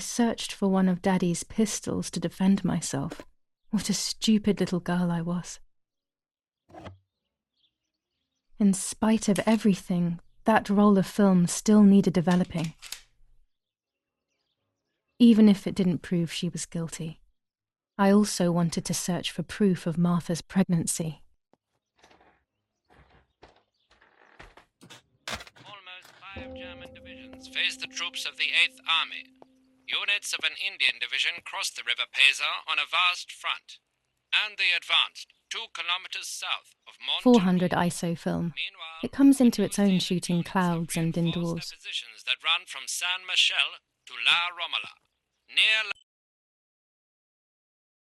searched for one of Daddy's pistols to defend myself. What a stupid little girl I was. In spite of everything, that roll of film still needed developing. Even if it didn't prove she was guilty. I also wanted to search for proof of Martha's pregnancy. Almost 5 German divisions faced the troops of the 8th Army. Units of an Indian division crossed the River Pesa on a vast front, and they advanced 2 kilometers south of Mont. 400 ISO film. It comes into its own shooting clouds and indoors. Positions that run from San Michel to La Romola. Near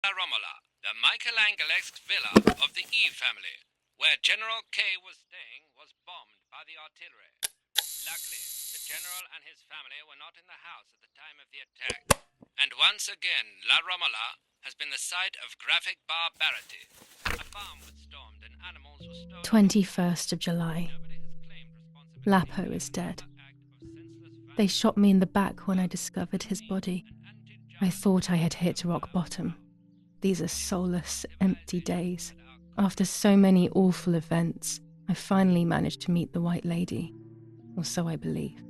La Romola, the Michelangelesque villa of the E family, where General K was staying, was bombed by the artillery. Luckily, the general and his family were not in the house at the time of the attack. And once again, La Romola has been the site of graphic barbarity. A farm was stormed and animals were stolen. 21st of July. Lapo is dead. They shot me in the back when I discovered his body. I thought I had hit rock bottom. These are soulless, empty days. After so many awful events, I finally managed to meet the White Lady. Or so I believe.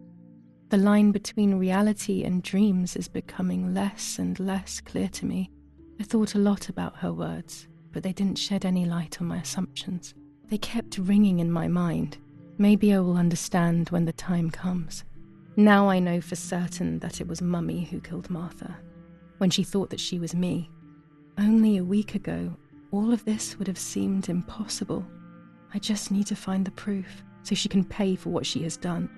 The line between reality and dreams is becoming less and less clear to me. I thought a lot about her words, but they didn't shed any light on my assumptions. They kept ringing in my mind. Maybe I will understand when the time comes. Now I know for certain that it was Mummy who killed Martha, when she thought that she was me. Only a week ago, all of this would have seemed impossible. I just need to find the proof, so she can pay for what she has done.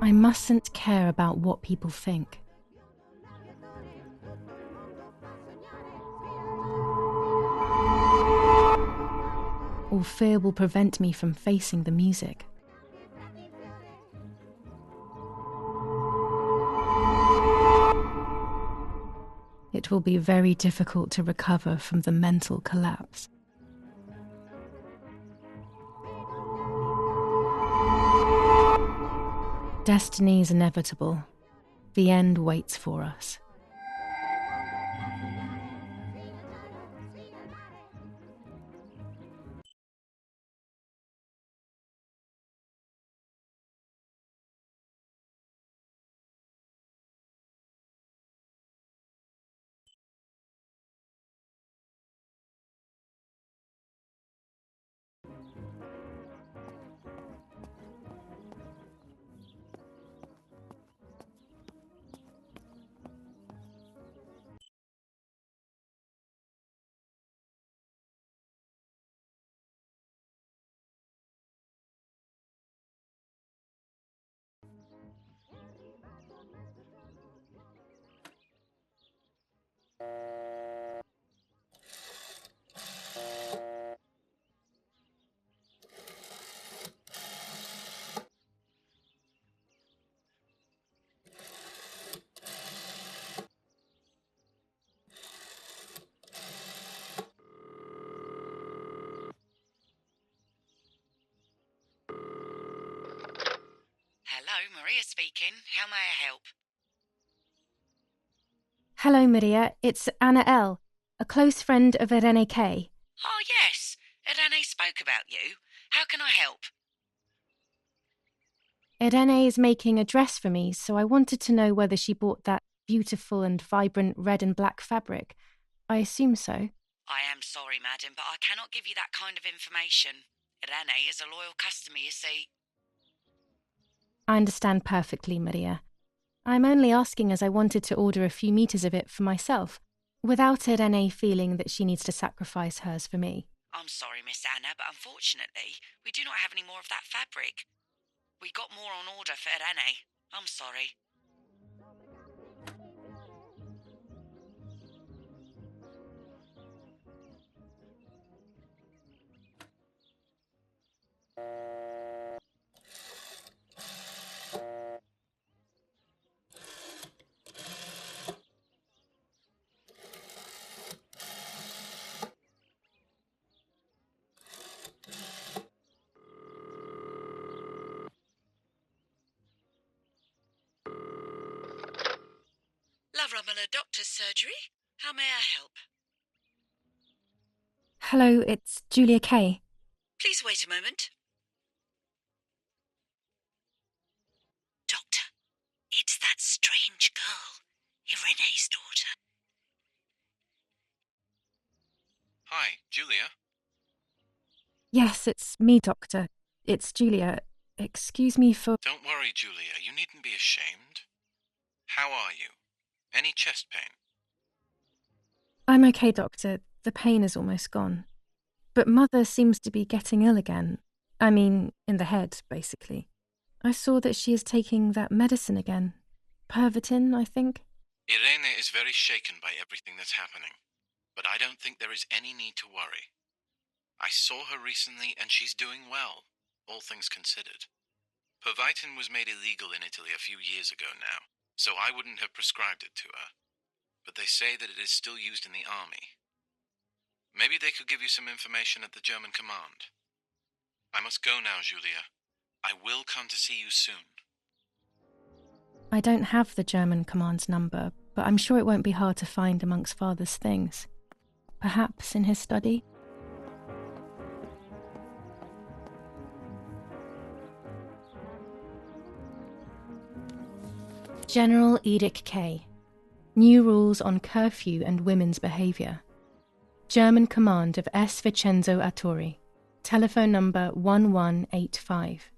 I mustn't care about what people think. Or fear will prevent me from facing the music. It will be very difficult to recover from the mental collapse. Destiny is inevitable. The end waits for us. Hello, Maria speaking. How may I help? Hello, Maria. It's Anna L., a close friend of Irene K. Oh, yes. Irene spoke about you. How can I help? Irene is making a dress for me, so I wanted to know whether she bought that beautiful and vibrant red and black fabric. I assume so. I am sorry, madam, but I cannot give you that kind of information. Irene is a loyal customer, you see. I understand perfectly, Maria. I'm only asking as I wanted to order a few meters of it for myself, without Irene feeling that she needs to sacrifice hers for me. I'm sorry, Miss Anna, but unfortunately, we do not have any more of that fabric. We got more on order for Irene. I'm sorry. Lavrumala Doctor's Surgery. How may I help? Hello, it's Giulia K. Please wait a moment. Doctor, it's that strange girl, Irene's daughter. Hi, Giulia. Yes, it's me, Doctor. It's Giulia. Excuse me for... Don't worry, Giulia. You needn't be ashamed. How are you? Any chest pain? I'm okay, Doctor. The pain is almost gone. But Mother seems to be getting ill again. I mean, in the head, basically. I saw that she is taking that medicine again. Pervitin, I think. Irene is very shaken by everything that's happening. But I don't think there is any need to worry. I saw her recently and she's doing well, all things considered. Pervitin was made illegal in Italy a few years ago now, so I wouldn't have prescribed it to her. But they say that it is still used in the army. Maybe they could give you some information at the German command. I must go now, Giulia. I will come to see you soon. I don't have the German command's number, but I'm sure it won't be hard to find amongst Father's things. Perhaps in his study? General Edict K. New rules on curfew and women's behaviour. German command of S. Vincenzo Arturi. Telephone number 1185.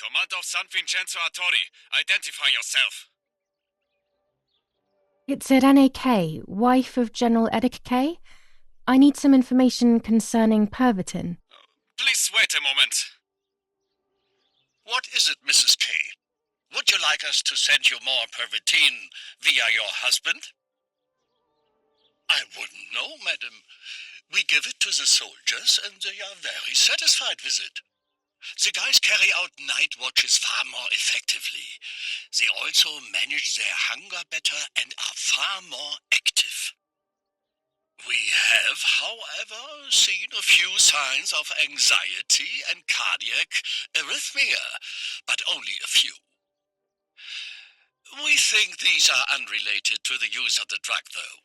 Command of San Vincenzo Arturi, identify yourself. It's Irene K., wife of General Edict K. I need some information concerning Pervitin. Please wait a moment. What is it, Mrs. K? Would you like us to send you more Pervitin via your husband? I wouldn't know, madam. We give it to the soldiers and they are very satisfied with it. The guys carry out night watches far more effectively. They also manage their hunger better and are far more active. We have, however, seen a few signs of anxiety and cardiac arrhythmia, but only a few. We think these are unrelated to the use of the drug, though.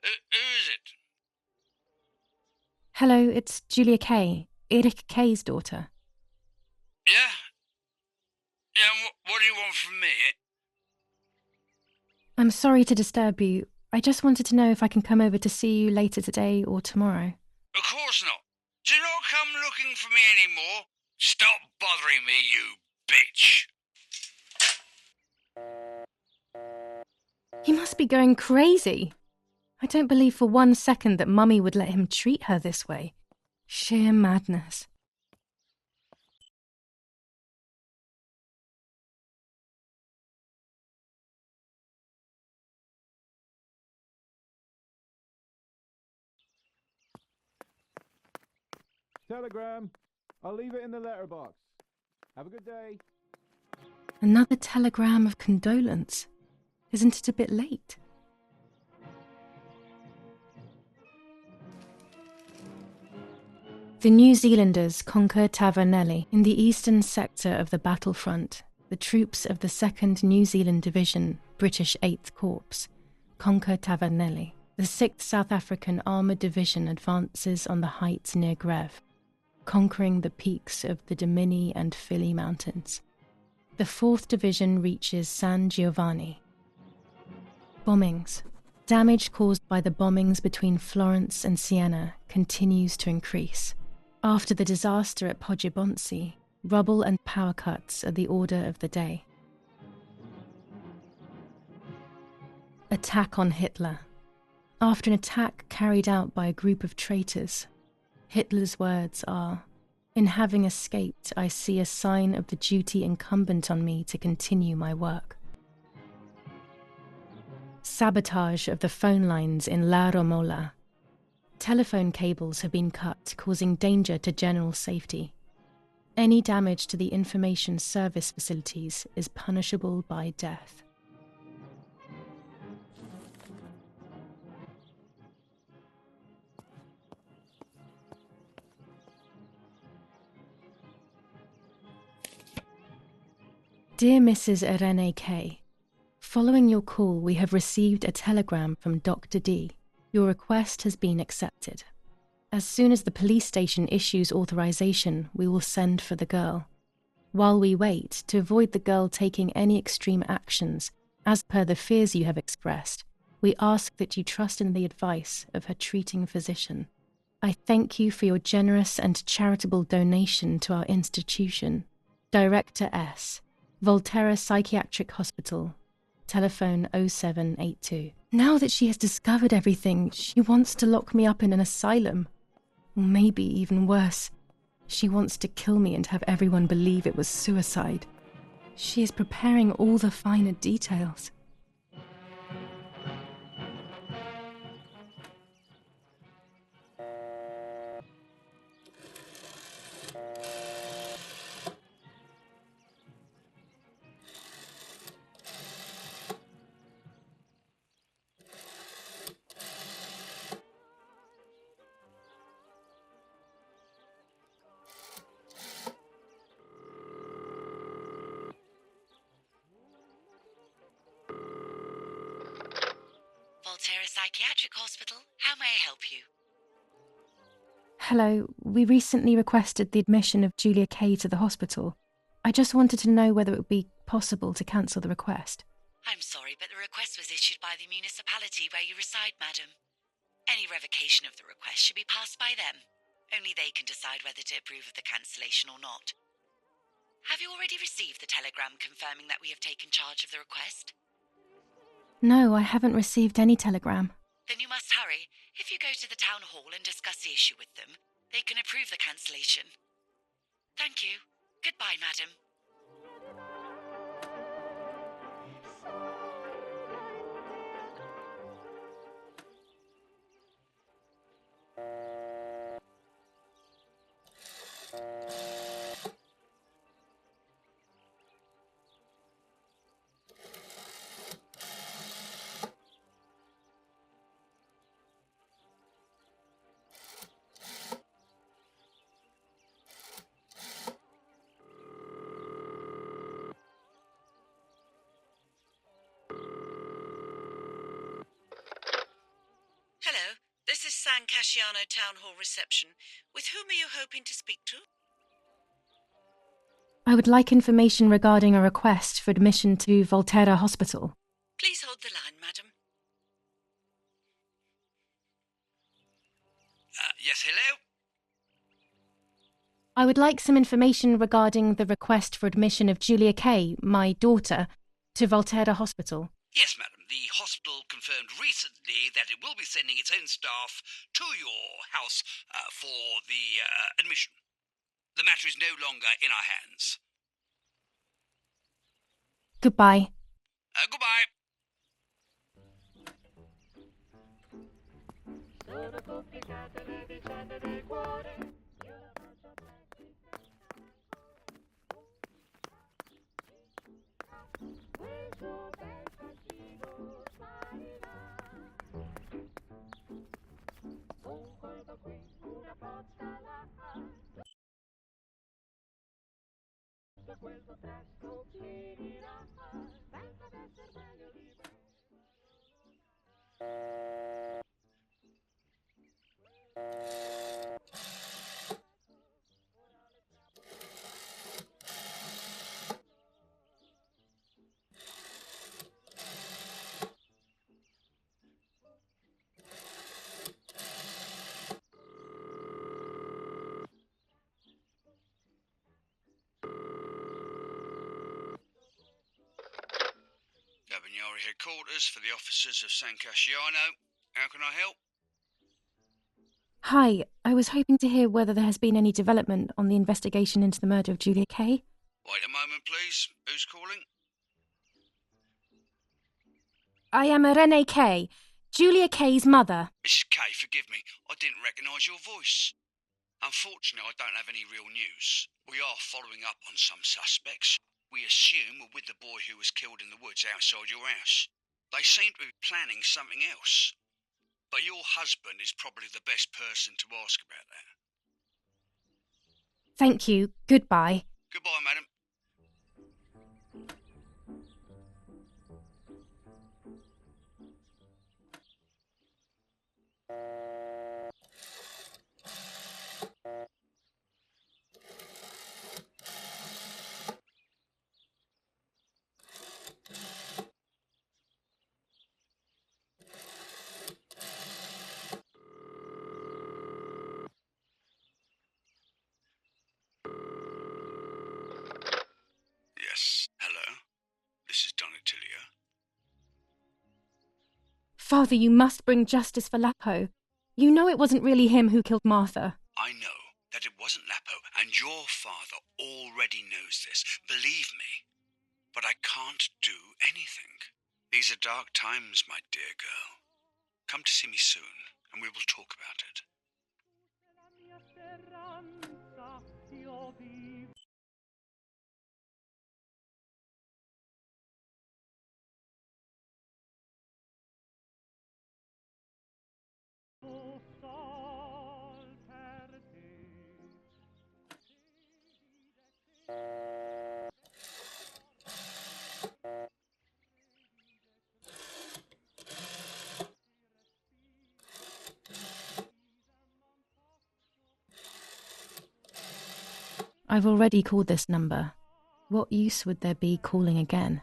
Who is it? Hello, it's Giulia K., Edict K.'s daughter. Yeah? Yeah, what do you want from me? I'm sorry to disturb you. I just wanted to know if I can come over to see you later today or tomorrow. Of course not. Do not come looking for me anymore. Stop bothering me, you bitch. He must be going crazy. I don't believe for 1 second that Mummy would let him treat her this way. Sheer madness. Telegram. I'll leave it in the letterbox. Have a good day. Another telegram of condolence. Isn't it a bit late? The New Zealanders conquer Tavernelli. In the eastern sector of the battlefront, the troops of the 2nd New Zealand Division, British 8th Corps, conquer Tavernelli. The 6th South African Armoured Division advances on the heights near Greve, conquering the peaks of the Dimini and Fili Mountains. The 4th Division reaches San Giovanni. Bombings. Damage caused by the bombings between Florence and Siena continues to increase. After the disaster at Poggibonsi, rubble and power cuts are the order of the day. Attack on Hitler. After an attack carried out by a group of traitors, Hitler's words are, "In having escaped, I see a sign of the duty incumbent on me to continue my work." Sabotage of the phone lines in La Romola. Telephone cables have been cut, causing danger to general safety. Any damage to the information service facilities is punishable by death. Dear Mrs. Irene K, following your call, we have received a telegram from Dr. D. Your request has been accepted. As soon as the police station issues authorization, we will send for the girl. While we wait, to avoid the girl taking any extreme actions, as per the fears you have expressed, we ask that you trust in the advice of her treating physician. I thank you for your generous and charitable donation to our institution. Director S. Volterra Psychiatric Hospital. Telephone 0782. Now that she has discovered everything, she wants to lock me up in an asylum. Or maybe even worse, she wants to kill me and have everyone believe it was suicide. She is preparing all the finer details. Volterra Psychiatric Hospital, how may I help you? Hello, we recently requested the admission of Giulia K to the hospital. I just wanted to know whether it would be possible to cancel the request. I'm sorry, but the request was issued by the municipality where you reside, madam. Any revocation of the request should be passed by them. Only they can decide whether to approve of the cancellation or not. Have you already received the telegram confirming that we have taken charge of the request? No, I haven't received any telegram. Then you must hurry. If you go to the town hall and discuss the issue with them, they can approve the cancellation. Thank you. Goodbye, madam. Hello, this is San Casciano Town Hall reception. With whom are you hoping to speak to? I would like information regarding a request for admission to Volterra Hospital. Please hold the line, madam. Yes, hello? I would like some information regarding the request for admission of Giulia K, my daughter, to Volterra Hospital. Yes, madam. The hospital confirmed recently that it will be sending its own staff to your house for the admission. The matter is no longer in our hands. Goodbye. Goodbye. Cabignari headquarters for the officers of San Casciano. How can I help? Hi, I was hoping to hear whether there has been any development on the investigation into the murder of Giulia K. Wait a moment, please. Who's calling? I am Irene K, Giulia K's mother. Mrs. K, forgive me. I didn't recognise your voice. Unfortunately, I don't have any real news. We are following up on some suspects. We assume we're with the boy who was killed in the woods outside your house. They seem to be planning something else. But your husband is probably the best person to ask about that. Thank you. Goodbye. Goodbye, madam. Yes, hello. This is Donatilia. Father, you must bring justice for Lapo. You know it wasn't really him who killed Martha. I know that it wasn't Lapo, and your father already knows this. Believe me. But I can't do anything. These are dark times, my dear girl. Come to see me soon, and we will talk about it. I've already called this number. What use would there be calling again?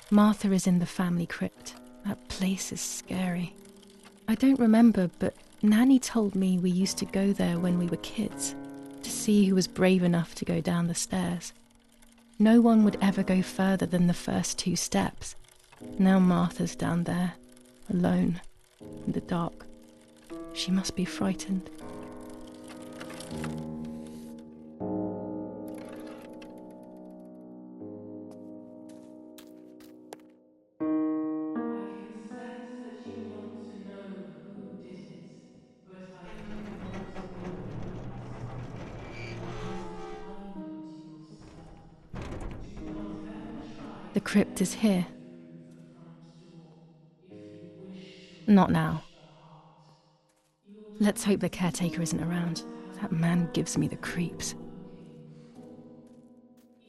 Martha is in the family crypt. That place is scary. I don't remember, but Nanny told me we used to go there when we were kids, to see who was brave enough to go down the stairs. No one would ever go further than the first 2 steps. Now Martha's down there, alone, in the dark. She must be frightened. The crypt is here. Not now. Let's hope the caretaker isn't around. That man gives me the creeps.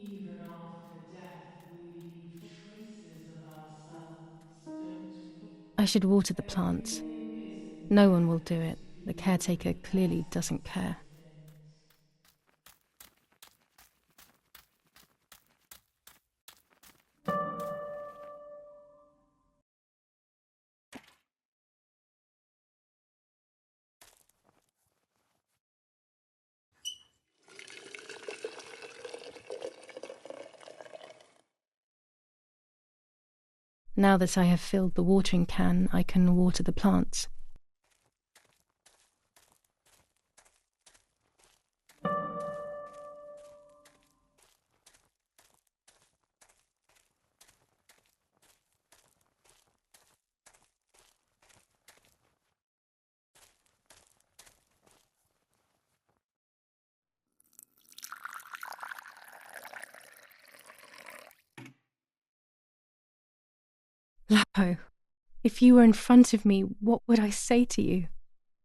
Even after death, we leave traces of ourselves, don't we? I should water the plants. No one will do it. The caretaker clearly doesn't care. Now that I have filled the watering can, I can water the plants. Lapo, if you were in front of me, what would I say to you?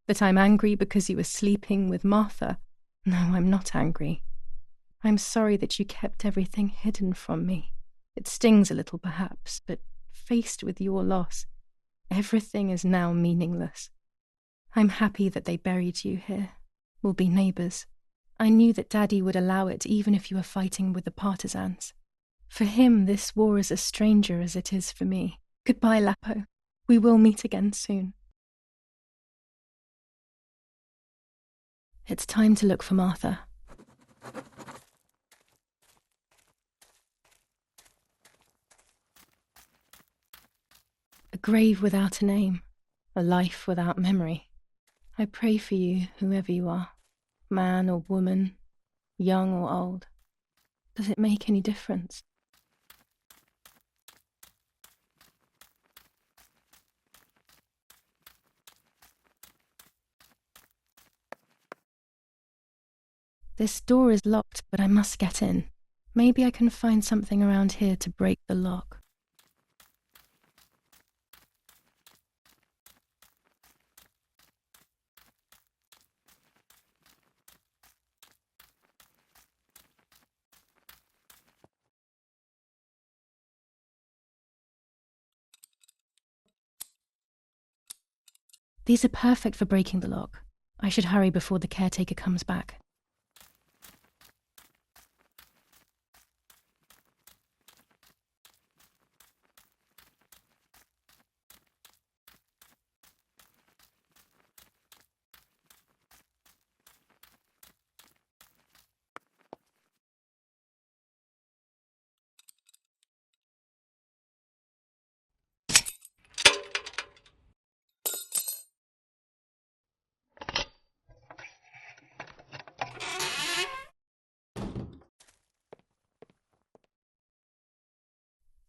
That I'm angry because you were sleeping with Martha? No, I'm not angry. I'm sorry that you kept everything hidden from me. It stings a little, perhaps, but faced with your loss, everything is now meaningless. I'm happy that they buried you here. We'll be neighbours. I knew that Daddy would allow it even if you were fighting with the partisans. For him, this war is a stranger as it is for me. Goodbye, Lapo. We will meet again soon. It's time to look for Martha. A grave without a name, a life without memory. I pray for you, whoever you are, man or woman, young or old. Does it make any difference? This door is locked, but I must get in. Maybe I can find something around here to break the lock. These are perfect for breaking the lock. I should hurry before the caretaker comes back.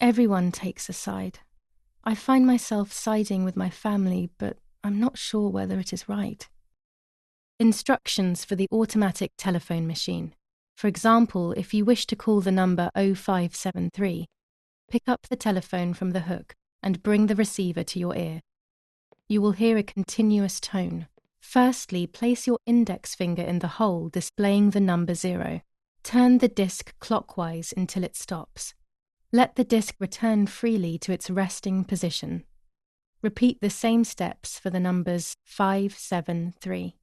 Everyone takes a side. I find myself siding with my family, but I'm not sure whether it is right. Instructions for the automatic telephone machine. For example, if you wish to call the number 0573, pick up the telephone from the hook and bring the receiver to your ear. You will hear a continuous tone. Firstly, place your index finger in the hole displaying the number 0. Turn the disc clockwise until it stops. Let the disc return freely to its resting position. Repeat the same steps for the numbers 573.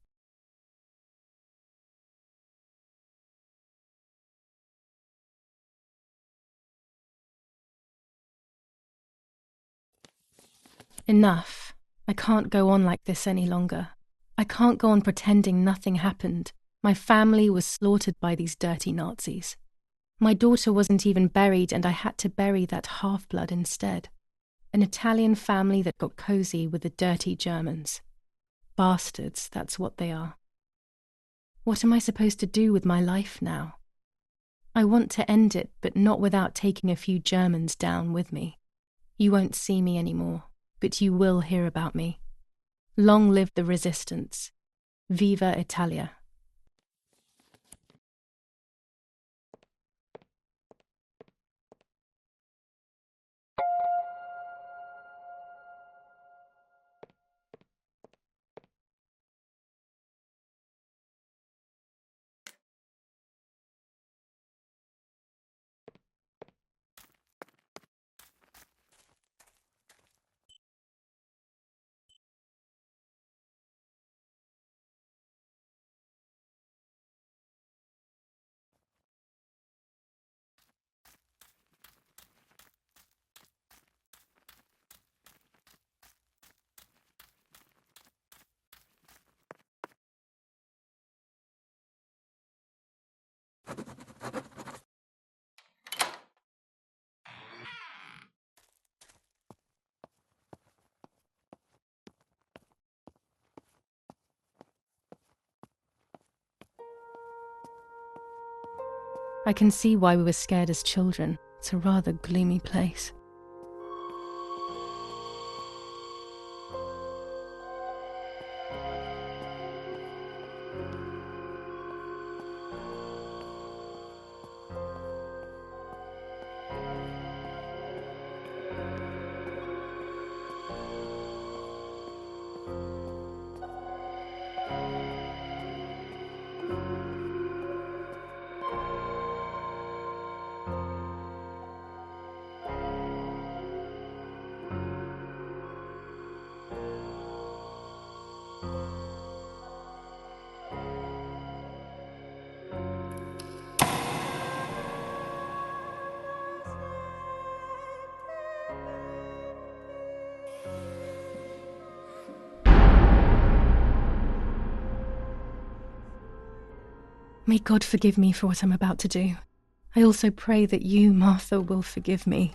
Enough. I can't go on like this any longer. I can't go on pretending nothing happened. My family was slaughtered by these dirty Nazis. My daughter wasn't even buried, and I had to bury that half-blood instead. An Italian family that got cozy with the dirty Germans. Bastards, that's what they are. What am I supposed to do with my life now? I want to end it, but not without taking a few Germans down with me. You won't see me anymore, but you will hear about me. Long live the resistance. Viva Italia. I can see why we were scared as children. It's a rather gloomy place. May God forgive me for what I'm about to do. I also pray that you, Martha, will forgive me.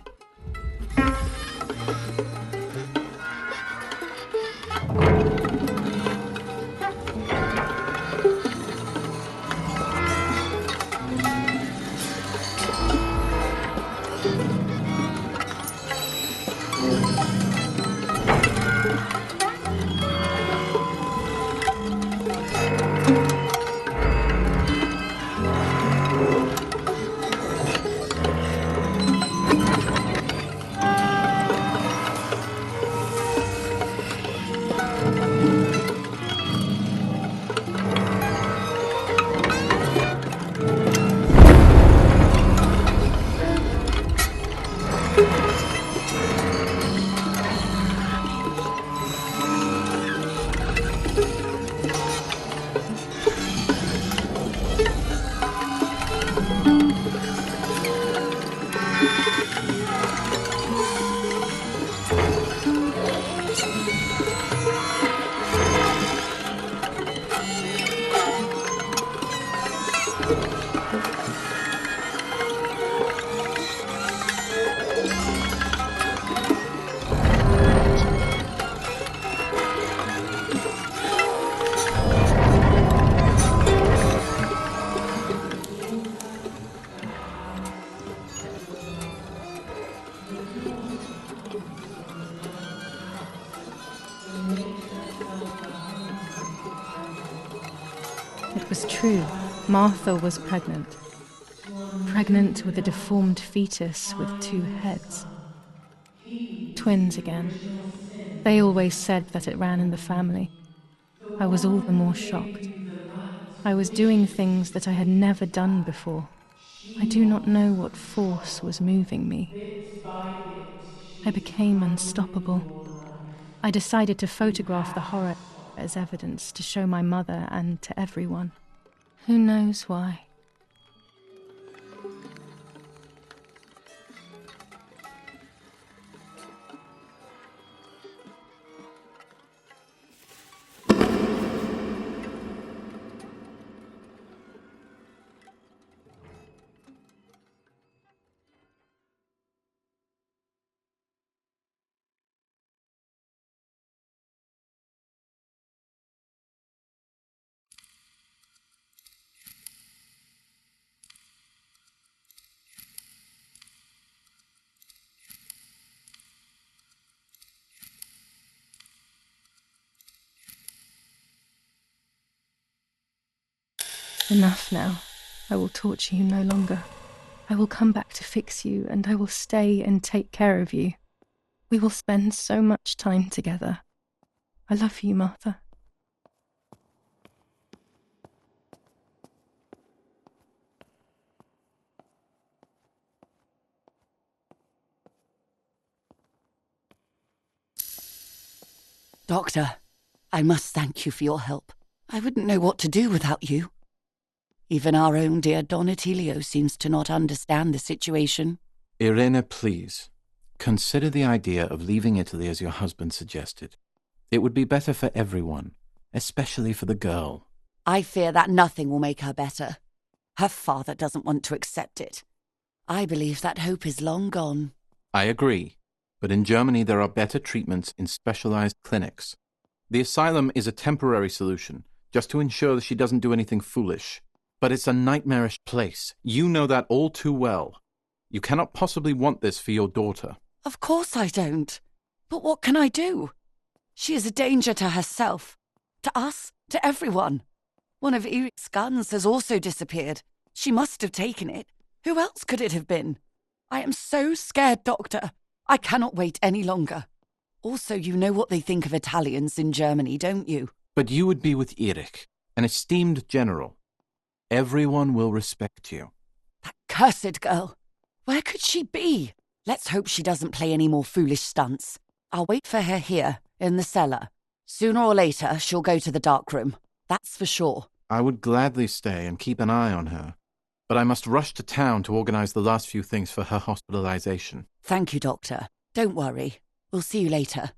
It was true. Martha was pregnant. Pregnant with a deformed fetus with 2 heads. Twins again. They always said that it ran in the family. I was all the more shocked. I was doing things that I had never done before. I do not know what force was moving me. I became unstoppable. I decided to photograph the horror as evidence to show my mother and to everyone. Who knows why? Enough now. I will torture you no longer. I will come back to fix you, and I will stay and take care of you. We will spend so much time together. I love you, Martha. Doctor, I must thank you for your help. I wouldn't know what to do without you. Even our own dear Don Attilio seems to not understand the situation. Irene, please. Consider the idea of leaving Italy as your husband suggested. It would be better for everyone, especially for the girl. I fear that nothing will make her better. Her father doesn't want to accept it. I believe that hope is long gone. I agree, but in Germany there are better treatments in specialized clinics. The asylum is a temporary solution, just to ensure that she doesn't do anything foolish. But it's a nightmarish place. You know that all too well. You cannot possibly want this for your daughter. Of course I don't. But what can I do? She is a danger to herself, to us, to everyone. One of Eric's guns has also disappeared. She must have taken it. Who else could it have been? I am so scared, Doctor. I cannot wait any longer. Also, you know what they think of Italians in Germany, don't you? But you would be with Eric, an esteemed general. Everyone will respect you. That cursed girl. Where could she be? Let's hope she doesn't play any more foolish stunts. I'll wait for her here, in the cellar. Sooner or later, she'll go to the dark room. That's for sure. I would gladly stay and keep an eye on her, but I must rush to town to organize the last few things for her hospitalization. Thank you, Doctor. Don't worry. We'll see you later.